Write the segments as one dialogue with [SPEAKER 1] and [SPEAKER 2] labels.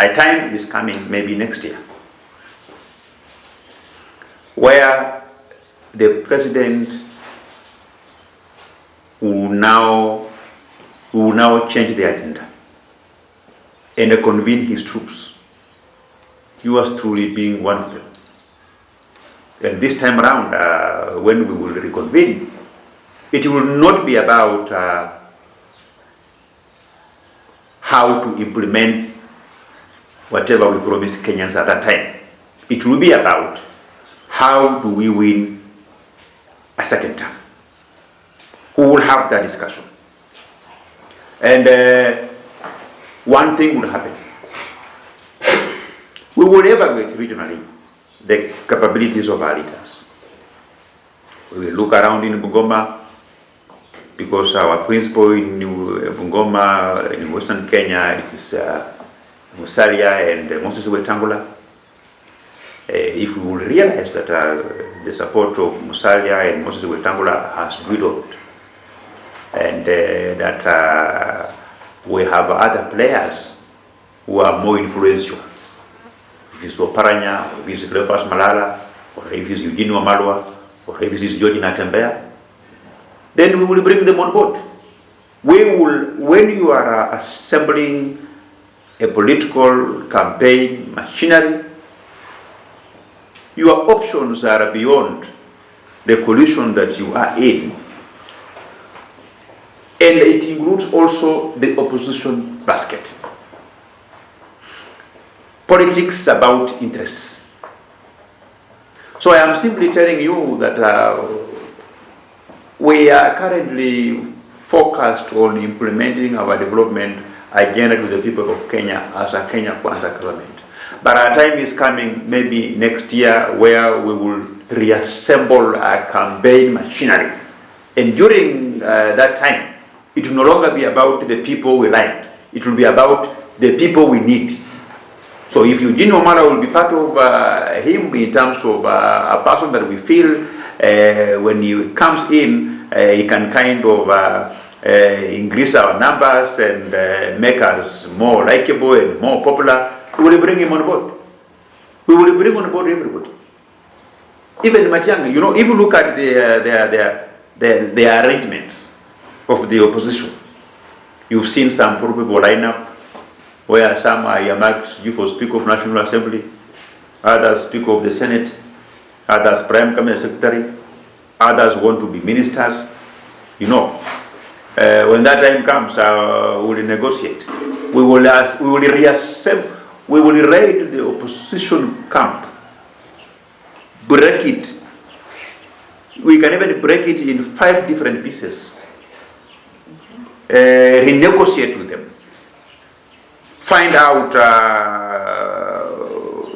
[SPEAKER 1] A time is coming, maybe next year, where the president will now change the agenda and convene his troops. Yours truly being one of them. And this time around, when we will reconvene, it will not be about how to implement whatever we promised Kenyans at that time. It will be about how do we win a second term. We will have that discussion. And one thing will happen. We will evaluate regionally the capabilities of our leaders. We will look around in Bungoma, because our principal in Bungoma, in Western Kenya, is Musalia and Moses Wetangula. If we will realize that the support of Musalia and Moses Wetangula has dwindled, and that we have other players who are more influential, if it's Oparanya, or if it's Cleophas Malala, or if it's Eugene Wamalwa, or if it's George Natembeya, then we will bring them on board. We will, when you are assembling a political campaign machinery, your options are beyond the coalition that you are in, and it includes also the opposition basket. Politics about interests. So I am simply telling you that we are currently focused on implementing our development agenda to the people of Kenya as a Kenya Kwanza government. But our time is coming, maybe next year, where we will reassemble a campaign machinery. And during that time, it will no longer be about the people we like. It will be about the people we need. So if Eugene Wamalwa will be part of him in terms of a person that we feel when he comes in, he can kind of increase our numbers and make us more likable and more popular, we will bring him on board. We will bring on board everybody. Even Matiang'i, you know, if you look at the arrangements of the opposition, you've seen some people line up where some are earmarked for Speaker of National Assembly, others Speaker of the Senate, others Prime Cabinet Secretary, others want to be ministers. You know, when that time comes, we will negotiate. We will reassemble. We will raid the opposition camp, break it. We can even break it in 5 different pieces. Renegotiate with them. Find out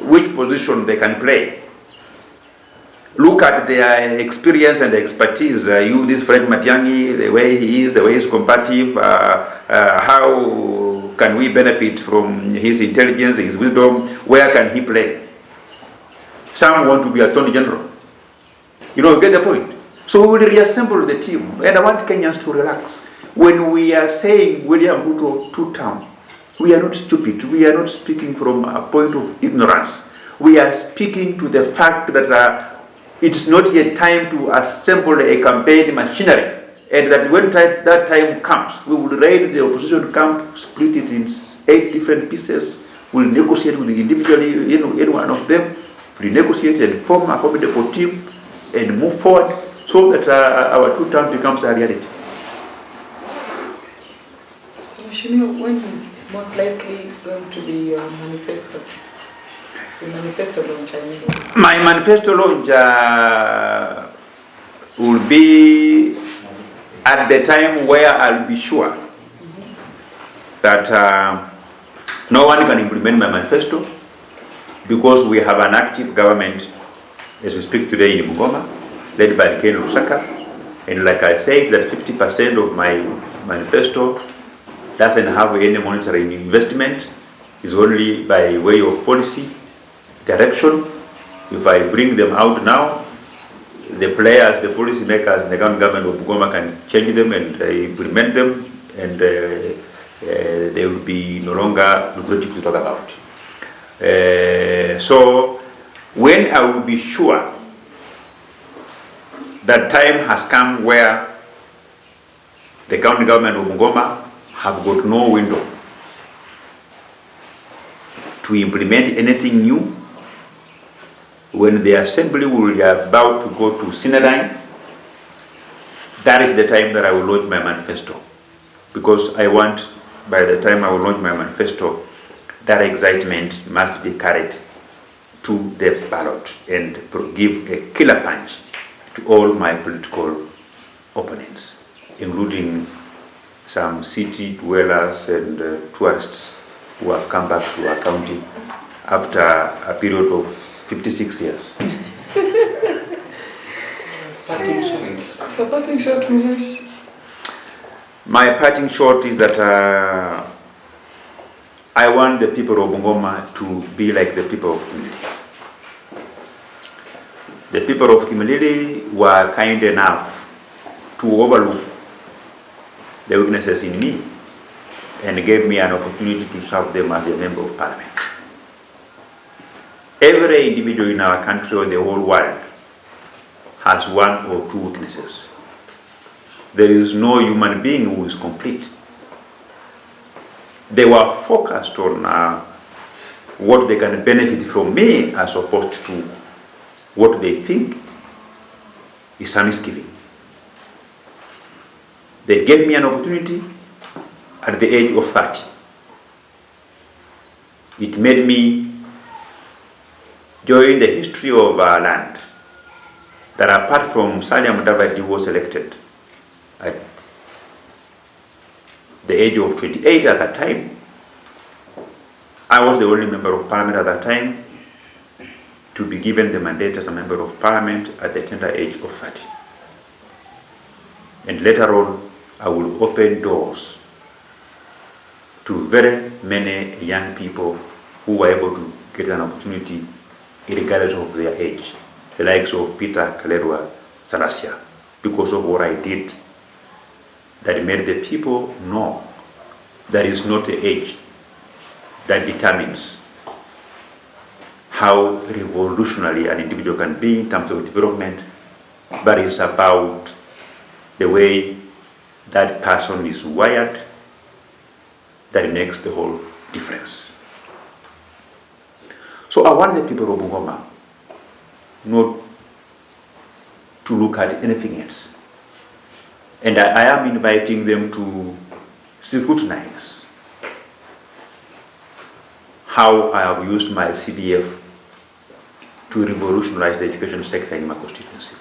[SPEAKER 1] which position they can play. Look at their experience and expertise. This friend Matiang'i, the way he is, the way he's combative, how can we benefit from his intelligence, his wisdom? Where can he play? Some want to be Attorney General. You know, you get the point. So we will reassemble the team. And I want Kenyans to relax. When we are saying William Ruto 2-term, we are not stupid. We are not speaking from a point of ignorance. We are speaking to the fact that it's not yet time to assemble a campaign machinery. And that when that time comes, we will raid the opposition camp, split it in 8 different pieces. We'll negotiate with individually any one of them, renegotiate and form a formidable team and move forward so that our 2-term becomes a reality.
[SPEAKER 2] So, Mheshimiwa, when is most likely going to be your manifesto? The manifesto launch, I mean.
[SPEAKER 1] My manifesto launch will be at the time where I'll be sure that no one can implement my manifesto, because we have an active government as we speak today in Bungoma, led by Ken Lusaka. And like I said, that 50% of my manifesto doesn't have any monetary investment, is only by way of policy, direction. If I bring them out now, the players, the policy makers in the government of Bungoma can change them and implement them, and they will be no longer lucrative to talk about. So when I will be sure that time has come where the county government of Bungoma have got no window to implement anything new, when the assembly will be about to go to Sinadine, that is the time that I will launch my manifesto. Because I want, by the time I will launch my manifesto, that excitement must be carried to the ballot and give a killer punch to all my political opponents, including some city dwellers and tourists who have come back to our county after a period of 56 years.
[SPEAKER 2] So parting shot, Mahesh.
[SPEAKER 1] My parting shot is that I want the people of Bungoma to be like the people of Kimilili. The people of Kimilili were kind enough to overlook the weaknesses in me and gave me an opportunity to serve them as a member of parliament. Every individual in our country or the whole world has one or two weaknesses. There is no human being who is complete. They were focused on what they can benefit from me as opposed to what they think is a misgiving. They gave me an opportunity at the age of 30. It made me join the history of our land, that apart from Salia Mudavadi, who was elected at the age of 28 at that time, I was the only member of parliament at that time to be given the mandate as a member of parliament at the tender age of 30. And later on, I will open doors to very many young people who were able to get an opportunity regardless of their age, the likes of Peter Kalerwa Salasia, because of what I did that made the people know that it's not the age that determines how revolutionary an individual can be in terms of development, but it's about the way that person is wired that makes the whole difference. So I want the people of Bungoma not to look at anything else. And I am inviting them to scrutinize how I have used my CDF to revolutionize the education sector in my constituency.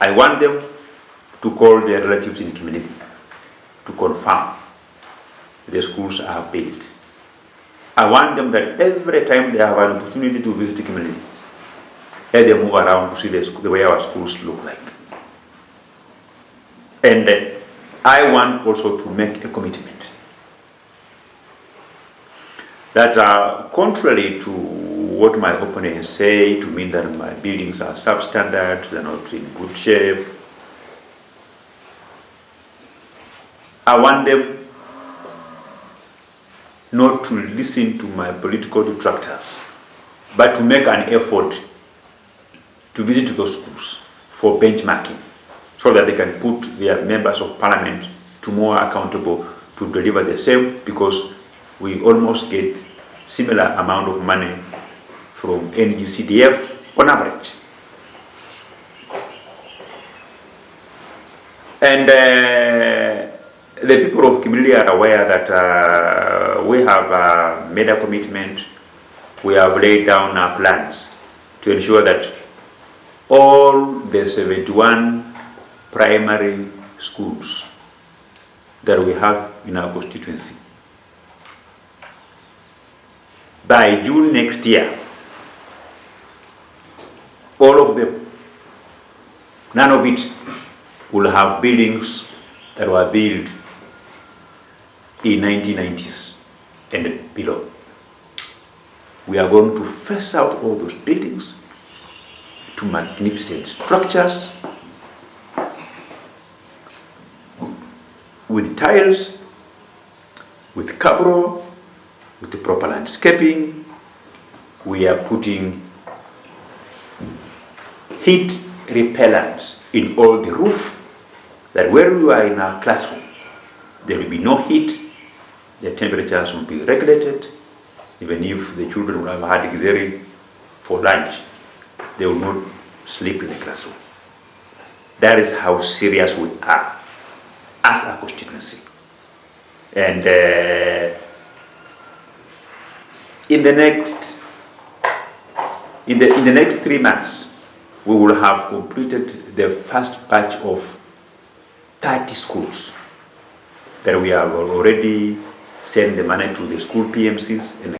[SPEAKER 1] I want them to call their relatives in the community to confirm the schools are built. I want them that every time they have an opportunity to visit the community, let them move around to see the way our schools look like. And I want also to make a commitment that contrary to what my opponents say, to mean that my buildings are substandard, they're not in good shape, I want them not to listen to my political detractors, but to make an effort to visit those schools for benchmarking, so that they can put their members of parliament to more accountable to deliver the same, because we almost get similar amount of money from NGCDF on average. And the people of Kimilili are aware that we have made a commitment, we have laid down our plans to ensure that all the 71 primary schools that we have in our constituency, by June next year, all of them, none of it will have buildings that were built in 1990s and below. We are going to phase out all those buildings to magnificent structures with tiles, with cabro, with the proper landscaping. We are putting heat repellents in all the roof, that when you are in a classroom, there will be no heat, the temperatures will be regulated. Even if the children will have had githeri for lunch, they will not sleep in the classroom. That is how serious we are as a constituency. And in the next 3 months, we will have completed the first batch of 30 schools that we have already sent the money to the school PMCs and